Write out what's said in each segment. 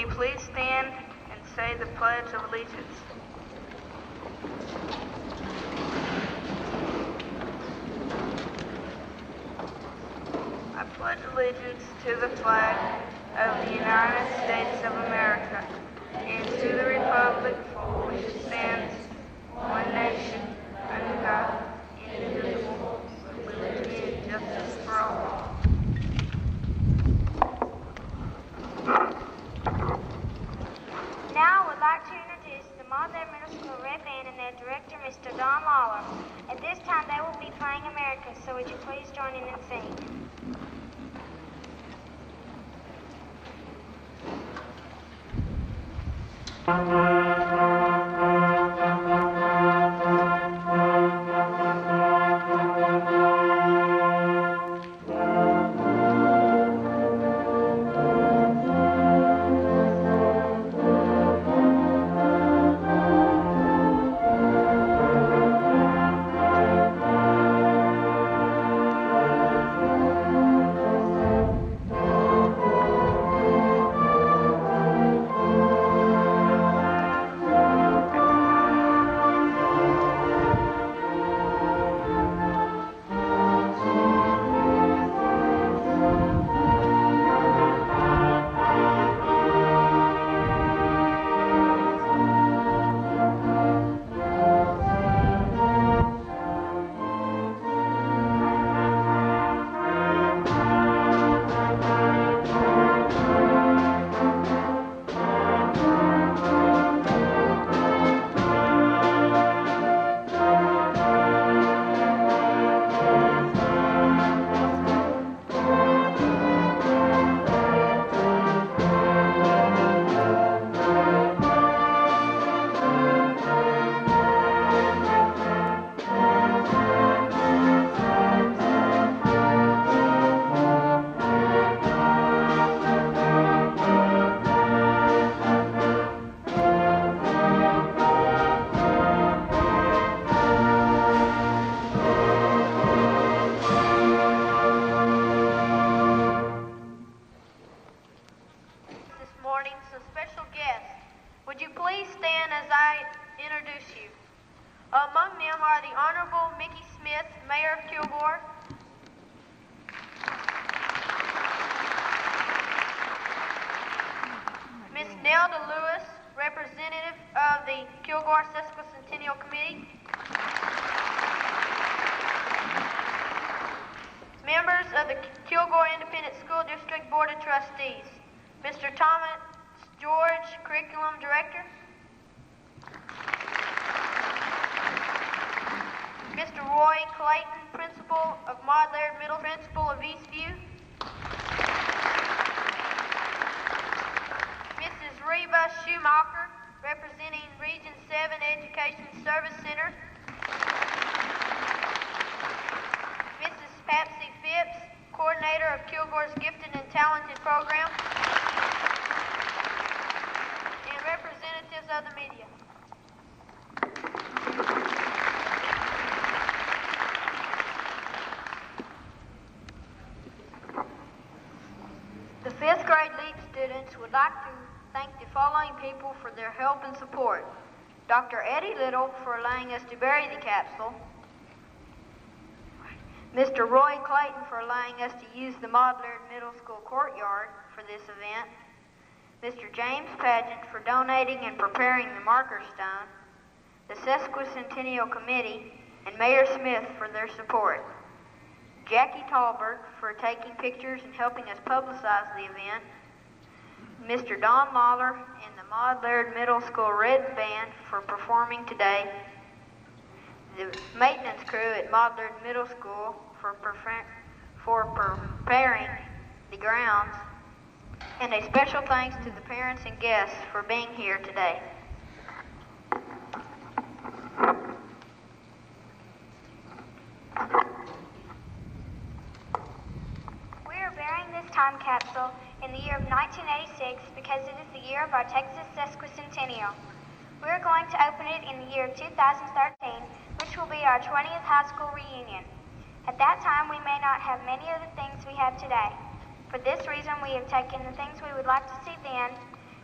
you please stand and say the Pledge of Allegiance? I pledge allegiance to the flag of the United States of America and to the republic for which it stands, one nation, under God, indivisible, with liberty and justice for all. Now I would like to introduce the Maud-Laird Middle School Red Band and their director, Mr. Don Lawler. At this time, they will be playing America, so would you please join in and sing? Among them are the Honorable Mickey Smith, Mayor of Kilgore, Miss Nelda Lewis, representative of the Kilgore Sesquicentennial Committee, members of the Kilgore Independent School District Board of Trustees, Mr. Thomas George, Curriculum Director, Mr. Roy Clayton, Principal of Maud-Laird Middle, Principal of Eastview, Mrs. Reba Schumacher, representing Region 7 Education Service Center, Mrs. Patsy Phipps, Coordinator of Kilgore's Gifted and Talented Program, and representatives of the media. The 5th grade LEAP students would like to thank the following people for their help and support. Dr. Eddie Little for allowing us to bury the capsule, Mr. Roy Clayton for allowing us to use the Maud-Laird Middle School courtyard for this event, Mr. James Pageant for donating and preparing the marker stone, the Sesquicentennial Committee, and Mayor Smith for their support. Jackie Talbert for taking pictures and helping us publicize the event, Mr. Don Lawler and the Maud-Laird Middle School Red Band for performing today, the maintenance crew at Maud-Laird Middle School for preparing the grounds, and a special thanks to the parents and guests for being here today. Time capsule in the year of 1986 because it is the year of our Texas Sesquicentennial. We are going to open it in the year of 2013, which will be our 20th high school reunion. At that time, we may not have many of the things we have today. For this reason, we have taken the things we would like to see then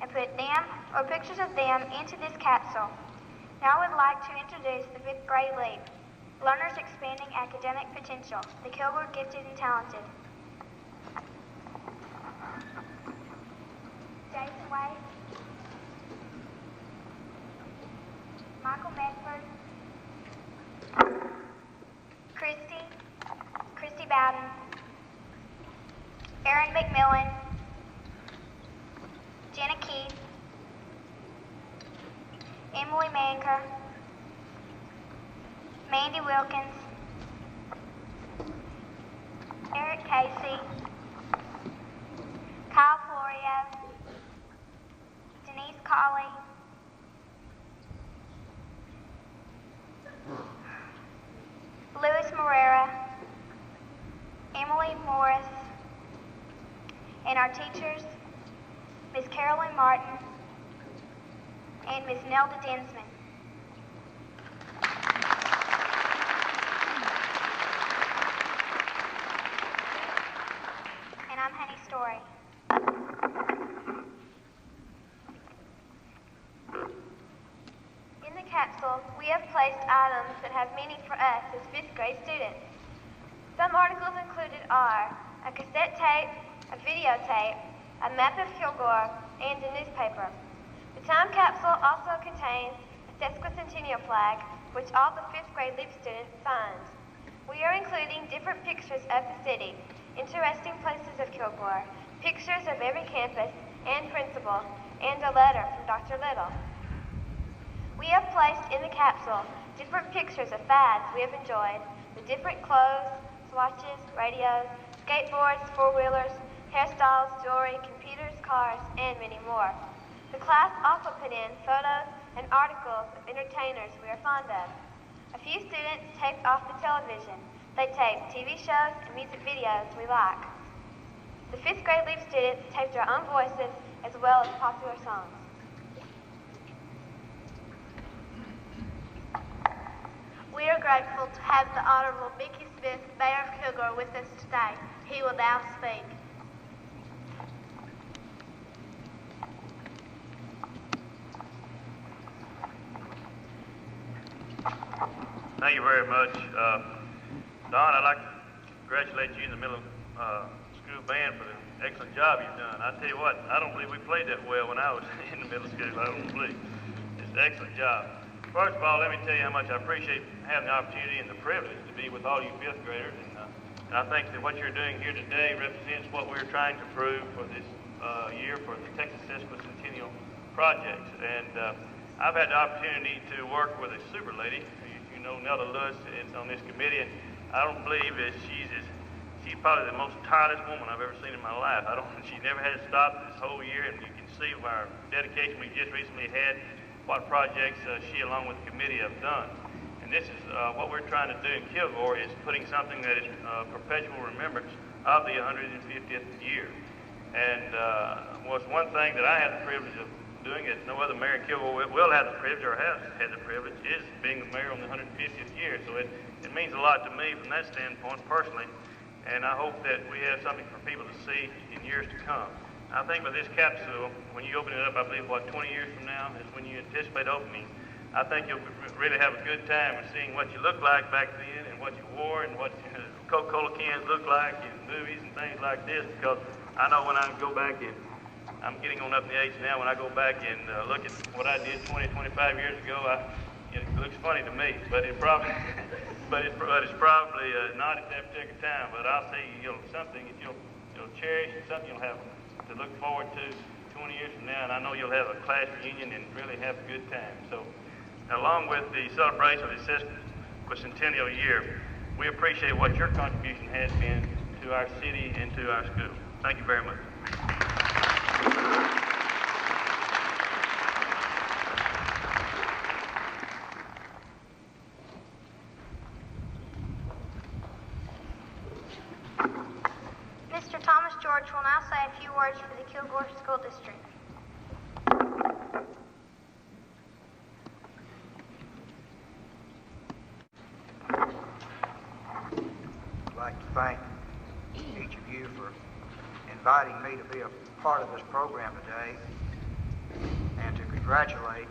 and put them or pictures of them into this capsule. Now I would like to introduce the 5th grade LEAP, Learners Expanding Academic Potential, the Kilgore Gifted and Talented. Jason Wade, Michael Medford, Christy Bowden, Aaron McMillan, Jenna Keith, Emily Manker, Mandy Wilkins, Eric Casey, Kyle Florio, Denise Colley, Louis Morera, Emily Morris, and our teachers, Miss Carolyn Martin and Miss Nelda Dinsman. And I'm Honey Story. In the capsule, we have placed items that have meaning for us as 5th grade students. Some articles included are a cassette tape, a videotape, a map of Kilgore, and a newspaper. The time capsule also contains a sesquicentennial flag, which all the 5th grade LEAP students signed. We are including different pictures of the city, interesting places of Kilgore, pictures of every campus and principal, and a letter from Dr. Little. We have placed in the capsule different pictures of fads we have enjoyed, the different clothes, watches, radios, skateboards, four-wheelers, hairstyles, jewelry, computers, cars, and many more. The class also put in photos and articles of entertainers we are fond of. A few students taped off the television. They taped TV shows and music videos we like. The 5th grade LEAP students taped their own voices as well as popular songs. We are grateful to have the Honorable Mickey Smith, Mayor of Kilgore, with us today. He will now speak. Thank you very much. Don, I'd like to congratulate you and the middle school band for the excellent job you've done. I tell you what, I don't believe we played that well when I was in the middle school. I don't believe. It's an excellent job. First of all, let me tell you how much I appreciate having the opportunity and the privilege to be with all you 5th graders. And I think that what you're doing here today represents what we're trying to prove for this year for the Texas Sesquicentennial projects. And I've had the opportunity to work with a super lady. You know Nelda Lewis is on this committee, and I don't believe that she's probably the most tireless woman I've ever seen in my life. She never has stopped this whole year, and you can see our dedication we just recently had, what projects she along with the committee have done. And this is what we're trying to do in Kilgore, is putting something that is perpetual remembrance of the 150th year. And was one thing that I had the privilege of doing that no other mayor in Kilgore will have the privilege, or has had the privilege, is being the mayor on the 150th year. So it means a lot to me from that standpoint personally, and I hope that we have something for people to see in years to come. I think with this capsule, when you open it up, I believe, 20 years from now is when you anticipate opening. I think you'll really have a good time of seeing what you looked like back then and what you wore and what Coca-Cola cans looked like in movies and things like this, because I know when I go back and I'm getting on up in the age now, when I go back and look at what I did 20, 25 years ago, it looks funny to me, but it's probably not at that particular time. But I'll say something that you'll cherish, and something you'll have to look forward to 20 years from now, and I know you'll have a class reunion and really have a good time. So, along with the celebration of the Sesquicentennial year, we appreciate what your contribution has been to our city and to our school. Thank you very much. Mr. Thomas George will now say a few words for the Kilgore School District. I'd like to thank each of you for inviting me to be a part of this program today. congratulate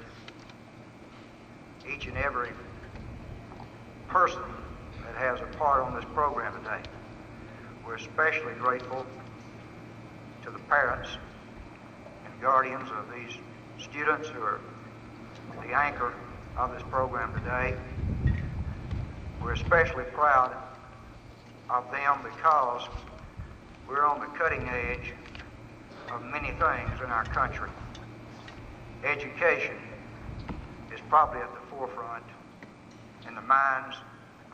each and every person that has a part on this program today. We're especially grateful to the parents and guardians of these students who are the anchor of this program today. We're especially proud of them because we're on the cutting edge of many things in our country. Education is probably at the forefront in the minds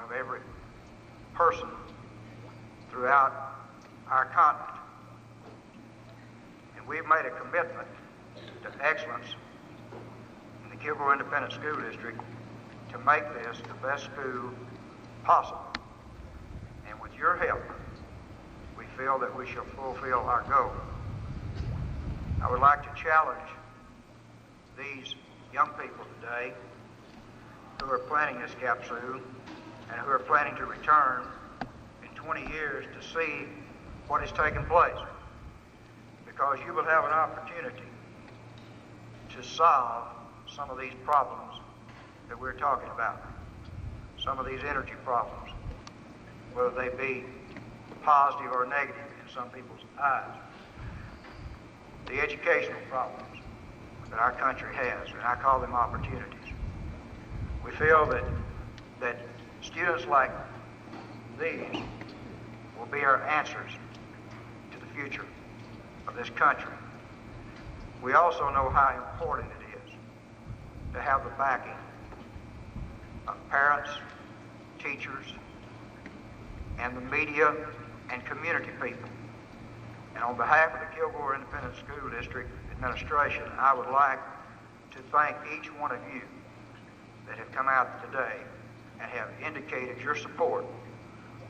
of every person throughout our continent. And we've made a commitment to excellence in the Kilgore Independent School District to make this the best school possible. And with your help, we feel that we shall fulfill our goal. I would like to challenge these young people today who are planning this capsule and who are planning to return in 20 years to see what has taken place, because you will have an opportunity to solve some of these problems that we're talking about, some of these energy problems, whether they be positive or negative in some people's eyes, the educational problems that our country has, and I call them opportunities. We feel that students like these will be our answers to the future of this country. We also know how important it is to have the backing of parents, teachers, and the media and community people. And on behalf of the Kilgore Independent School District Administration, I would like to thank each one of you that have come out today and have indicated your support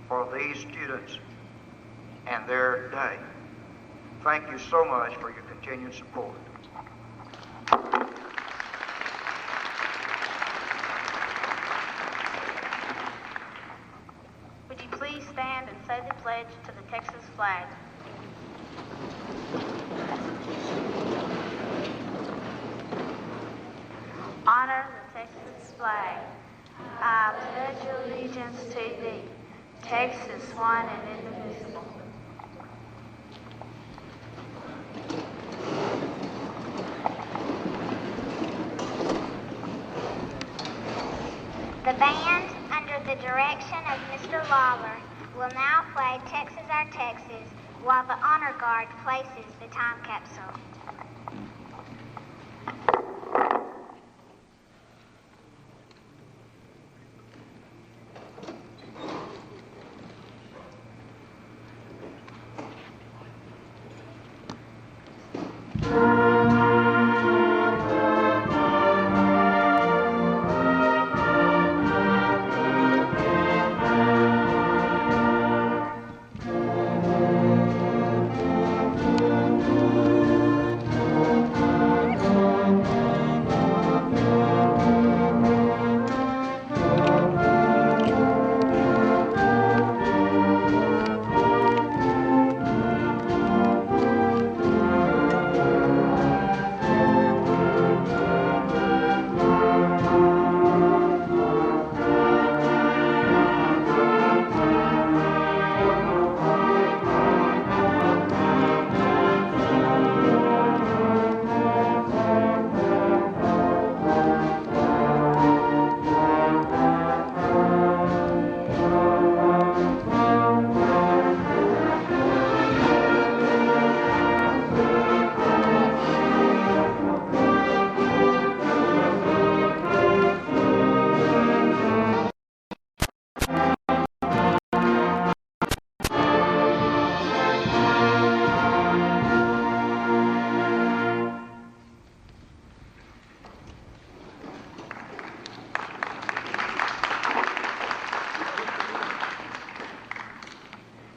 for these students and their day. Thank you so much for your continued support. Would you please stand and say the pledge to the Texas flag? Honor the Texas flag. I pledge allegiance to thee, Texas one and indivisible. The band, under the direction of Mr. Lawler, will now play Texas Our Texas while the Honor Guard places the time capsule.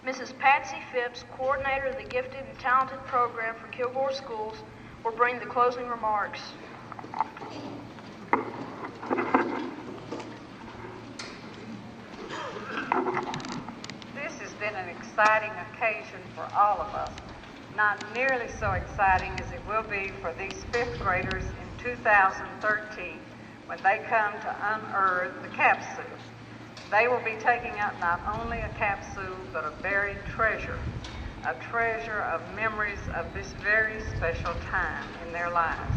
Mrs. Patsy Phipps, coordinator of the Gifted and Talented program for Kilgore Schools, will bring the closing remarks. This has been an exciting occasion for all of us. Not nearly so exciting as it will be for these fifth graders in 2013 when they come to unearth the capsule. They will be taking up not only a capsule, but a buried treasure, a treasure of memories of this very special time in their lives.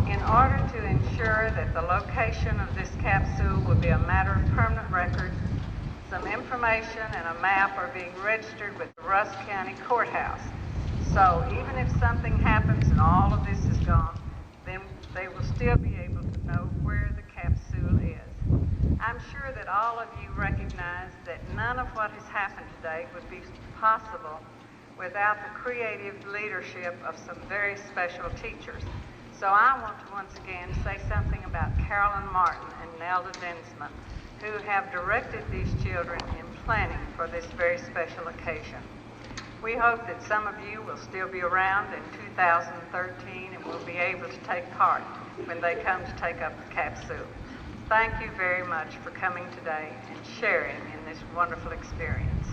In order to ensure that the location of this capsule will be a matter of permanent record, some information and a map are being registered with the Rusk County Courthouse. So even if something happens and all of this is gone, then they will still be able to know where the capsule is. I'm sure that all of you recognize that none of what has happened today would be possible without the creative leadership of some very special teachers. So I want to once again say something about Carolyn Martin and Nelda Densman, who have directed these children in planning for this very special occasion. We hope that some of you will still be around in 2013 and will be able to take part when they come to take up the capsule. Thank you very much for coming today and sharing in this wonderful experience.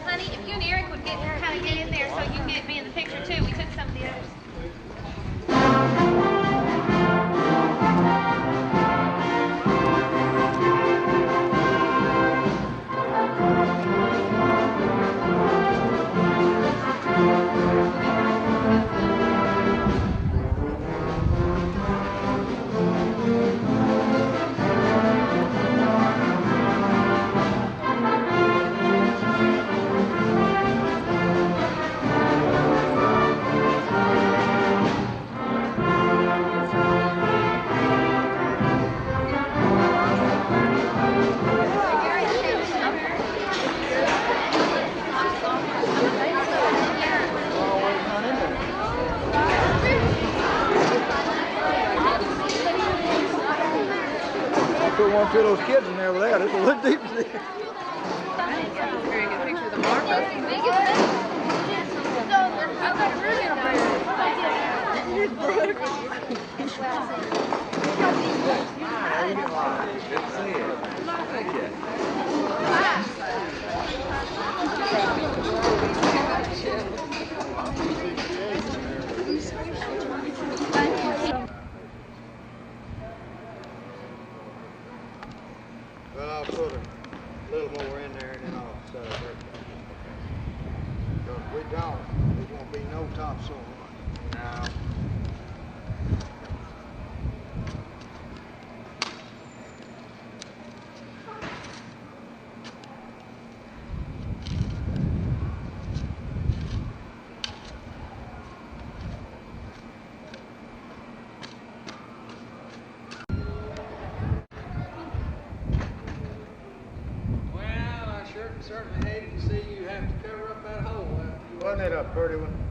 Honey, if you and Eric would kind of get in there so you can get me in the picture too. We took some of the others. Put one of those kids in there with that. It's a little deep. Very good picture of the marker. Well, I'll put a little more in there and then I'll set it up. certainly hated to see you have to cover up that hole after you. Wasn't it a pretty one?